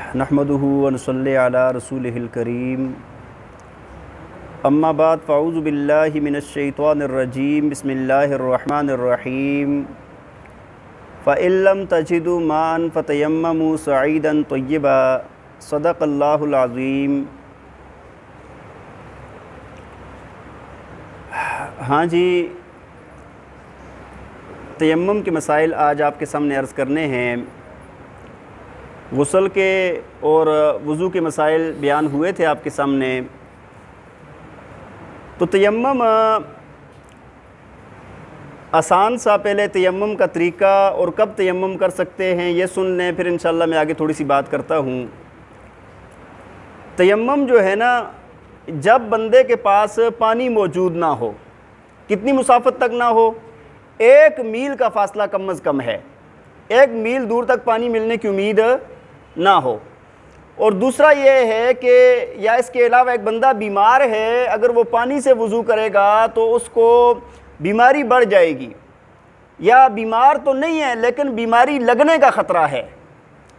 नहमदुहु व नसल्ली अला रसूलिहिल करीम। अम्मा बाद फ़अऊज़ु बिल्लाहि मिनश्शैतानिर रजीम। बिस्मिल्लाहिर रहमानिर रहीम। फ़इन लम तजिदू माअन फ़तयम्ममू सईदन तय्यबा। सदक़ल्लाहुल अज़ीम। हाँ जी, तयम्मुम के मसाइल आज आपके सामने अर्ज़ करने हैं। गुस्ल के और वज़ू के मसाइल बयान हुए थे आपके सामने। तो तयम्मुम आसान सा, पहले तयम्मुम का तरीका और कब तयम्मुम कर सकते हैं ये सुन लें, फिर इंशाअल्लाह मैं आगे थोड़ी सी बात करता हूँ। तयम्मुम जो है ना, जब बंदे के पास पानी मौजूद ना हो, कितनी मुसाफत तक ना हो, 1 मील का फ़ासला कम अज़ कम है, 1 मील दूर तक पानी मिलने की उम्मीद ना हो। और दूसरा ये है कि या इसके अलावा एक बंदा बीमार है, अगर वो पानी से वज़ू करेगा तो उसको बीमारी बढ़ जाएगी, या बीमार तो नहीं है लेकिन बीमारी लगने का ख़तरा है,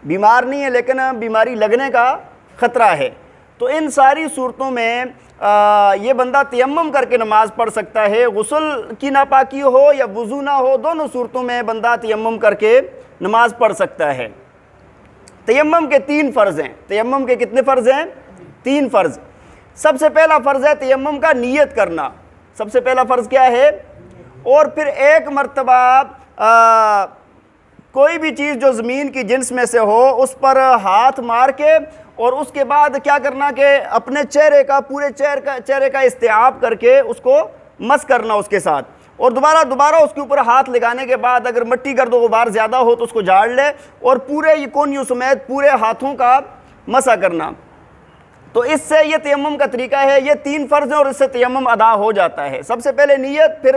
बीमार नहीं है लेकिन बीमारी लगने का ख़तरा है। तो इन सारी सूरतों में ये बंदा तयम्मुम करके नमाज़ पढ़ सकता है। गुस्ल की नापाकी हो या वज़ू ना हो, दोनों सूरतों में बंदा तयम्मुम करके नमाज़ पढ़ सकता है। तयम्मुम के 3 फ़र्ज़ हैं। तयम्मुम के कितने फ़र्ज़ हैं? 3 फ़र्ज़। सबसे पहला फ़र्ज़ है तयम्मुम का नियत करना। सबसे पहला फ़र्ज़ क्या है? और फिर एक मरतबा कोई भी चीज़ जो ज़मीन की जिन्स में से हो उस पर हाथ मार के, और उसके बाद क्या करना कि अपने चेहरे का, पूरे चेहरे का इस्तेआब करके उसको मस करना उसके साथ, और दोबारा उसके ऊपर हाथ लगाने के बाद अगर मिट्टी गर्द गुबार ज़्यादा हो तो उसको झाड़ ले, और पूरे ये कोनियों समेत पूरे हाथों का मसा करना। तो इससे ये तयम्मुम का तरीका है। ये 3 फ़र्ज़ हैं और इससे तयम्मुम अदा हो जाता है। सबसे पहले नियत, फिर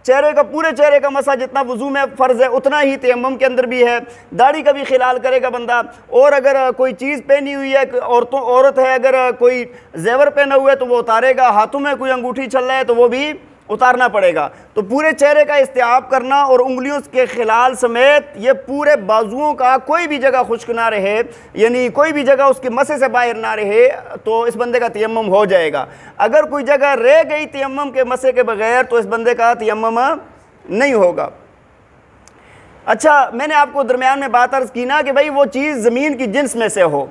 चेहरे का, पूरे चेहरे का मसा जितना वज़ू में फ़र्ज़ है उतना ही तयम्मुम के अंदर भी है। दाढ़ी का भी खिलाल करेगा बंदा, और अगर कोई चीज़ पहनी हुई है, औरत है, अगर कोई जेवर पहना हुआ है तो वो उतारेगा, हाथों में कोई अंगूठी चल रहा है तो वो भी उतारना पड़ेगा। तो पूरे चेहरे का इस्तेआब करना और उंगलियों के खिलाल समेत ये पूरे बाजुओं का कोई भी जगह खुश्क ना रहे, यानी कोई भी जगह उसके मसे से बाहर ना रहे, तो इस बंदे का तयम्मुम हो जाएगा। अगर कोई जगह रह गई तयम्मुम के मसे के बगैर तो इस बंदे का तयम्मुम नहीं होगा। अच्छा, मैंने आपको दरमियान में बात अर्ज़ की ना कि भाई वो चीज़ ज़मीन की जिन्स में से हो,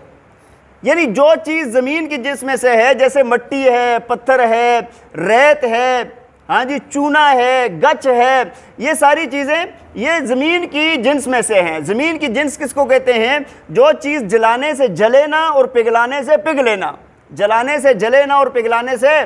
यानी जो चीज़ ज़मीन की जिन्स में से है, जैसे मिट्टी है, पत्थर है, रेत है, हाँ जी, चूना है, गच है, ये सारी चीज़ें ये ज़मीन की जिन्स में से हैं। ज़मीन की जिन्स किसको कहते हैं? जो चीज़ जलाने से जले ना और पिघलाने से पिघले ना, जलाने से जले ना और पिघलाने से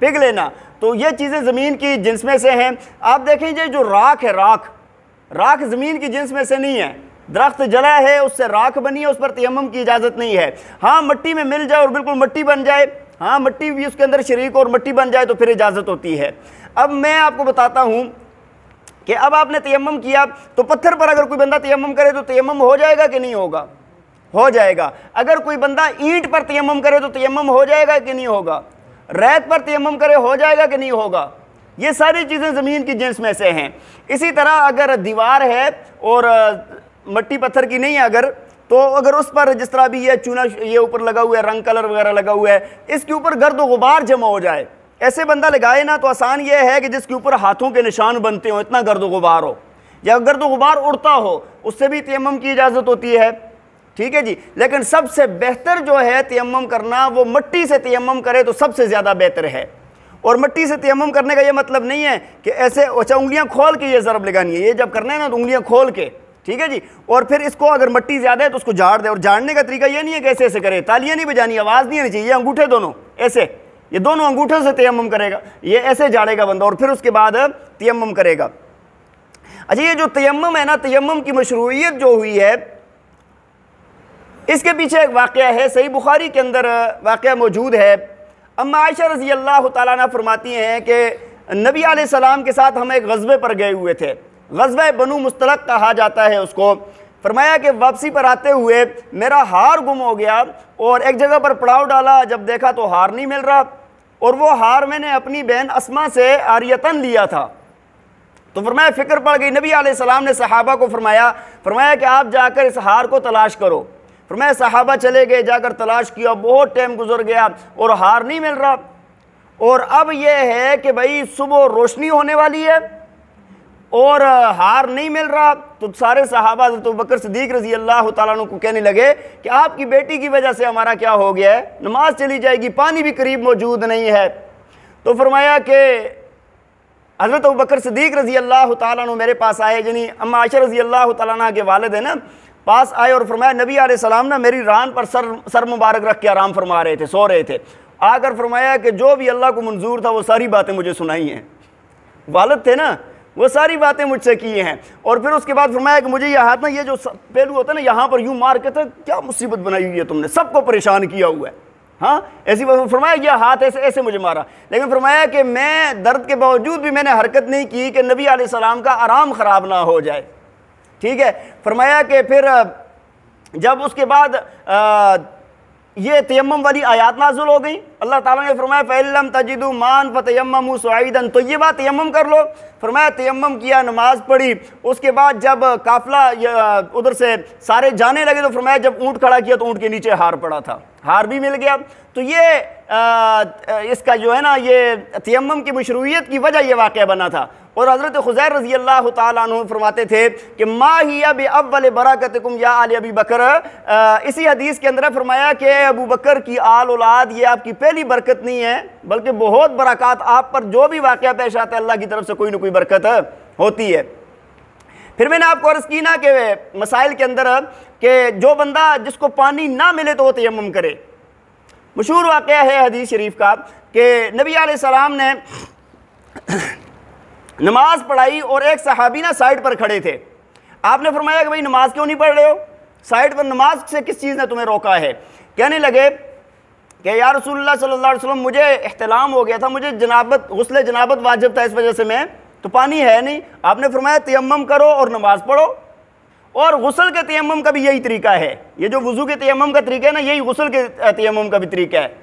पिघले ना, तो ये चीज़ें ज़मीन की जिन्स में से हैं। आप देखेंगे जो राख है, राख ज़मीन की जिन्स में से नहीं है। दरख्त जला है, उससे राख बनी है, उस पर तयम्मुम की इजाज़त नहीं है। हाँ, मिट्टी में मिल जाए और बिल्कुल मिट्टी बन जाए, हाँ, मिट्टी भी उसके अंदर शरीक और मिट्टी बन जाए तो फिर इजाज़त होती है। अब मैं आपको बताता हूँ कि अब आपने तयम्मुम किया तो पत्थर पर अगर कोई बंदा तयम्मुम करे तो तयम्मुम हो जाएगा कि नहीं होगा? हो जाएगा। अगर कोई बंदा ईंट पर तयम्मुम करे तो तयम्मुम हो जाएगा कि नहीं होगा? रेत पर तयम्मुम करे हो जाएगा कि नहीं होगा? ये सारी चीज़ें ज़मीन की जिन्स में से हैं। इसी तरह अगर दीवार है और मिट्टी पत्थर की नहीं है, तो अगर उस पर जिस तरह भी ये चूना ये ऊपर लगा हुआ है, रंग कलर वगैरह लगा हुआ है, इसके ऊपर गर्द व गुबार जमा हो जाए, ऐसे बंदा लगाए ना, तो आसान ये है कि जिसके ऊपर हाथों के निशान बनते हो, इतना गर्द व गुबार हो, या गर्द व गुबार उड़ता हो, उससे भी तयम्मुम की इजाज़त होती है। ठीक है जी। लेकिन सबसे बेहतर जो है तयम्मुम करना, वो मिट्टी से तयम्मुम करे तो सबसे ज़्यादा बेहतर है। और मिट्टी से तयम्मुम करने का ये मतलब नहीं है कि ऐसे अच्छा उंगलियाँ खोल के ये ज़रब लगानी है, ये जब करना है ना तो उंगलियाँ खोल के, ठीक है जी, और फिर इसको अगर मिट्टी ज़्यादा है तो उसको झाड़ दे। और झाड़ने का तरीका ये नहीं है कि ऐसे ऐसे करे, तालियाँ नहीं बजानी, आवाज़ नहीं आनी चाहिए, ये अंगूठे दोनों ऐसे, ये दोनों अंगूठों से तयम्मुम करेगा, ये ऐसे झाड़ेगा बंदा और फिर उसके बाद तयम्मुम करेगा। अच्छा, ये जो तयम्मुम है ना, तयम्मुम की मशरूइयत जो हुई है, इसके पीछे एक वाक़या है, सही बुखारी के अंदर वाक़या मौजूद है। अम्मा आयशा रज़ी अल्लाह तआला अन्हा फरमाती हैं कि नबी अलैहिस्सलाम के साथ हम एक ग़ज़वे पर गए हुए थे, ग़ज़वा बनु मुस्तलक़ कहा जाता है उसको। फरमाया कि वापसी पर आते हुए मेरा हार गुम हो गया और एक जगह पर पड़ाव डाला, जब देखा तो हार नहीं मिल रहा, और वो हार मैंने अपनी बहन अस्मा से आरियतन लिया था। तो फरमाया फ़िक्र पड़ गई। नबी अलैहिस्सलाम ने सहाबा को फरमाया कि आप जाकर इस हार को तलाश करो। फरमाया सहाबा चले गए, जाकर तलाश किया, बहुत टाइम गुजर गया और हार नहीं मिल रहा। और अब यह है कि भाई सुबह रोशनी होने वाली है और हार नहीं मिल रहा। तो सारे सहाबा हज़रत अबू बकर सिद्दीक़ रज़ी अल्लाह तआला अन्हु को कहने लगे कि आपकी बेटी की वजह से हमारा क्या हो गया है, नमाज चली जाएगी, पानी भी करीब मौजूद नहीं है। तो फरमाया कि हज़रत अबू बकर सिद्दीक़ रज़ी अल्लाह तआला अन्हु मेरे पास आए, यानी अम्मा आयशा रज़ी अल्लाह तआला अन्हा के वालिद है ना, पास आए और फरमाया नबी अलैहिस्सलाम ना मेरी रान पर सर मुबारक रख के आराम फरमा रहे थे, सो रहे थे। आकर फरमाया कि जो भी अल्लाह को मंजूर था वो सारी बातें मुझे सुनाई हैं। वालिद थे ना, वो सारी बातें मुझसे की हैं। और फिर उसके बाद फरमाया कि मुझे यह हाथ ना, ये जो पहलू होता है ना, यहाँ पर यूँ मार के, तो क्या मुसीबत बनाई हुई है तुमने, सबको परेशान किया हुआ है। हाँ, ऐसी बात। फरमाया यह हाथ ऐसे ऐसे मुझे मारा, लेकिन फरमाया कि मैं दर्द के बावजूद भी मैंने हरकत नहीं की कि नबी अलैहिस्सलाम का आराम ख़राब ना हो जाए। ठीक है। फरमाया कि फिर जब उसके बाद ये तयम्मुम वाली आयात नाज़िल हो गई, अल्लाह ताला ने फरमाया फ़इल्लम तजिदू मान फ़तयम्ममू सईदन तय्यबा, तयम्मुम कर लो। फरमाया तयम्मुम किया, नमाज पढ़ी। उसके बाद जब काफ़िला उधर से सारे जाने लगे तो फरमाया जब ऊँट खड़ा किया तो ऊँट के नीचे हार पड़ा था, हार भी मिल गया। तो ये इसका जो है ना, ये तयम्मुम की मशरूइयत की वजह ये वाक़या बना था। और हज़रत खुज़ैर रज़ी अल्लाह तआला अन्हु फरमाते थे कि मा हिया बिअव्वल बरकतिकुम या आले अबी बकर। इसी हदीस के अंदर फरमाया कि अबू बकर की आल औलाद ये आपकी पहली बरकत नहीं है, बल्कि बहुत बरक़ात आप पर जो भी वाक़या पेश आता है अल्लाह की तरफ से कोई ना कोई बरकत होती है। फिर मैंने आपको अर्ज़ की ना कि मसाइल के अंदर कि जो बंदा जिसको पानी ना मिले तो वो तयम्मुम करे। मशहूर वाक़या है हदीस शरीफ का कि नबी अलैहिस्सलाम ने नमाज पढ़ाई और एक सहाबी ना साइड पर खड़े थे। आपने फरमाया कि भाई नमाज क्यों नहीं पढ़ रहे हो, साइड पर नमाज से किस चीज़ ने तुम्हें रोका है। कहने लगे कि या रसूलुल्लाह सल्लल्लाहु अलैहि वसल्लम मुझे इह्तिलाम हो गया था, मुझे जनाबत गुस्ल जनाबत वाजिब था, इस वजह से मैं तो पानी है नहीं। आपने फरमाया तयम्मुम करो और नमाज पढ़ो। और गुस्ल के तयम्मुम का भी यही तरीका है, ये जो वज़ू के तयम्मुम का तरीका है ना, यही गुस्ल के तयम्मुम का भी तरीका है।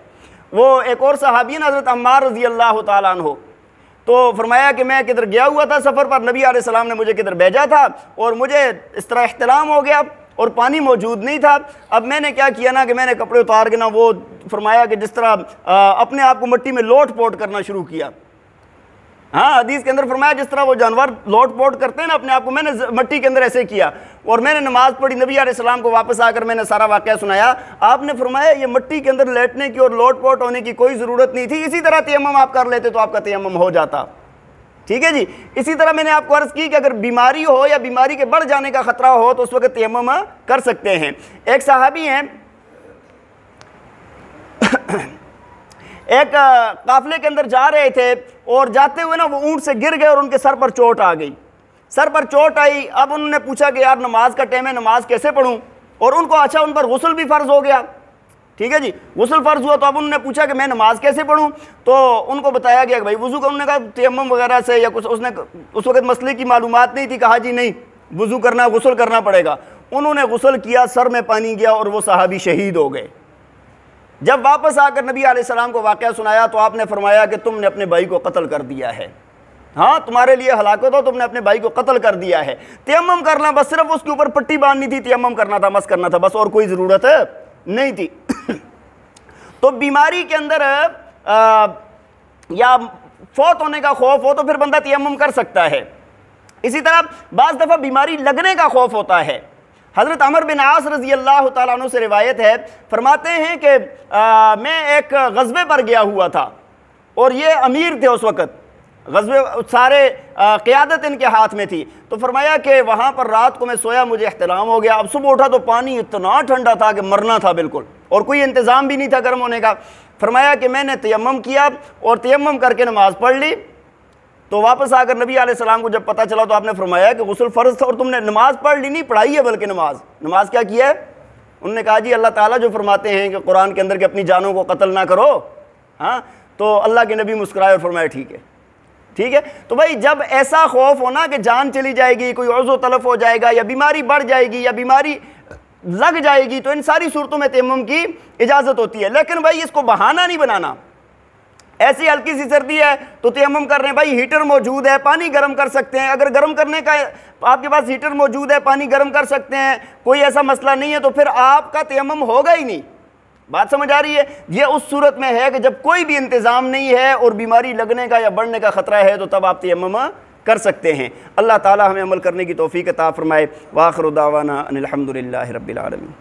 वो एक और सहाबी है हज़रत अम्मार रज़ी अल्लाह तआला अन्हु, तो फरमाया कि मैं किधर गया हुआ था सफ़र पर, नबी अलैहिस्सलाम ने मुझे किधर भेजा था और मुझे इस तरह इख्तिलाम हो गया और पानी मौजूद नहीं था। अब मैंने क्या किया ना कि मैंने कपड़े उतार के ना, वो फरमाया कि जिस तरह अपने आप को मिट्टी में लोट पोट करना शुरू किया। हाँ, हदीस के अंदर फरमाया जिस तरह वो जानवर लोट पोट करते हैं ना अपने आप को, मैंने मिट्टी के अंदर ऐसे किया और मैंने नमाज पढ़ी। नबी अलैहिस्सलाम को वापस आकर मैंने सारा वाक़या सुनाया। आपने फरमाया ये मिट्टी के अंदर लेटने की और लोट पोट होने की कोई ज़रूरत नहीं थी, इसी तरह तयम्मुम आप कर लेते तो आपका तयम्मुम हो जाता। ठीक है जी। इसी तरह मैंने आपको अर्ज़ की कि अगर बीमारी हो या बीमारी के बढ़ जाने का ख़तरा हो तो उस वक्त तयम्मुम कर सकते हैं। एक सहाबी हैं, एक काफ़िले के अंदर जा रहे थे और जाते हुए ना वो ऊँट से गिर गए और उनके सर पर चोट आ गई। सर पर चोट आई। अब उन्होंने पूछा कि यार नमाज का टाइम है, नमाज कैसे पढ़ूं। और उनको अच्छा उन पर गुस्ल भी फ़र्ज़ हो गया। ठीक है जी, गुस्ल फ़र्ज़ हुआ तो अब उन्होंने पूछा कि मैं नमाज कैसे पढ़ूं। तो उनको बताया गया कि भाई वज़ू का, उन्होंने कहा तयम्मुम वगैरह से या कुछ, उसने उस वक्त मसले की मालूमात नहीं थी। कहा जी नहीं, वज़ू करना, गुस्ल करना पड़ेगा। उन्होंने गुस्ल किया, सर में पानी गया और वो सहाबी शहीद हो गए। जब वापस आकर नबी अलैहिस्सलाम को वाक़या सुनाया तो आपने फरमाया कि तुमने अपने भाई को कत्ल कर दिया है। हाँ, तुम्हारे लिए हलाकत हो, तुमने अपने भाई को कत्ल कर दिया है। तयम्मुम करना, बस सिर्फ उसके ऊपर पट्टी बांधनी थी, तयम्मुम करना था, मस करना था, बस और कोई ज़रूरत नहीं थी। तो बीमारी के अंदर या फौत होने का खौफ हो तो फिर बंदा तयम्मुम कर सकता है। इसी तरह बाज़ दफ़ा बीमारी लगने का खौफ होता है। हज़रत अमर बिन आस रज़ी अल्लाह तआला अन्हु से रिवायत है, फरमाते हैं कि मैं एक ग़ज़वे पर गया हुआ था और ये अमीर थे उस वक़्त, ग़ज़वे सारे क़यादत इनके हाथ में थी। तो फरमाया कि वहाँ पर रात को मैं सोया, मुझे इख्तिलाम हो गया। अब सुबह उठा तो पानी इतना ठंडा था कि मरना था बिल्कुल, और कोई इंतज़ाम भी नहीं था गर्म होने का। फरमाया कि मैंने तयम्मुम किया और तयम्मुम करके नमाज़ पढ़ ली। तो वापस आकर नबी अलैहिस्सलाम को जब पता चला तो आपने फरमाया कि गुस्ल फ़र्ज़ था और तुमने नमाज़ पढ़ ली, नहीं पढ़ाई है बल्कि नमाज क्या किया है। उन्होंने कहा जी अल्लाह ताला जो फरमाते हैं कि कुरान के अंदर कि अपनी जानों को कत्ल ना करो। हाँ, तो अल्लाह के नबी मुस्कुराए और फरमाया ठीक है, ठीक है। तो भाई जब ऐसा खौफ होना कि जान चली जाएगी, कोई उज़्र तलफ़ हो जाएगा या बीमारी बढ़ जाएगी या बीमारी लग जाएगी, तो इन सारी सूरतों में तयम्मुम की इजाज़त होती है। लेकिन भाई इसको बहाना नहीं बनाना। ऐसी हल्की सी सर्दी है तो तयम्मुम कर रहे हैं, भाई हीटर मौजूद है, पानी गर्म कर सकते हैं, अगर गर्म करने का आपके पास हीटर मौजूद है, पानी गर्म कर सकते हैं, कोई ऐसा मसला नहीं है, तो फिर आपका तयम्मुम होगा ही नहीं। बात समझ आ रही है? ये उस सूरत में है कि जब कोई भी इंतज़ाम नहीं है और बीमारी लगने का या बढ़ने का ख़तरा है, तो तब आप तयम्मुम कर सकते हैं। अल्लाह ताला हमें अमल करने की तौफीक अता फरमाए। व आखिरु दावाना अनिल हम्दुलिल्लाहि रब्बिल आलमीन।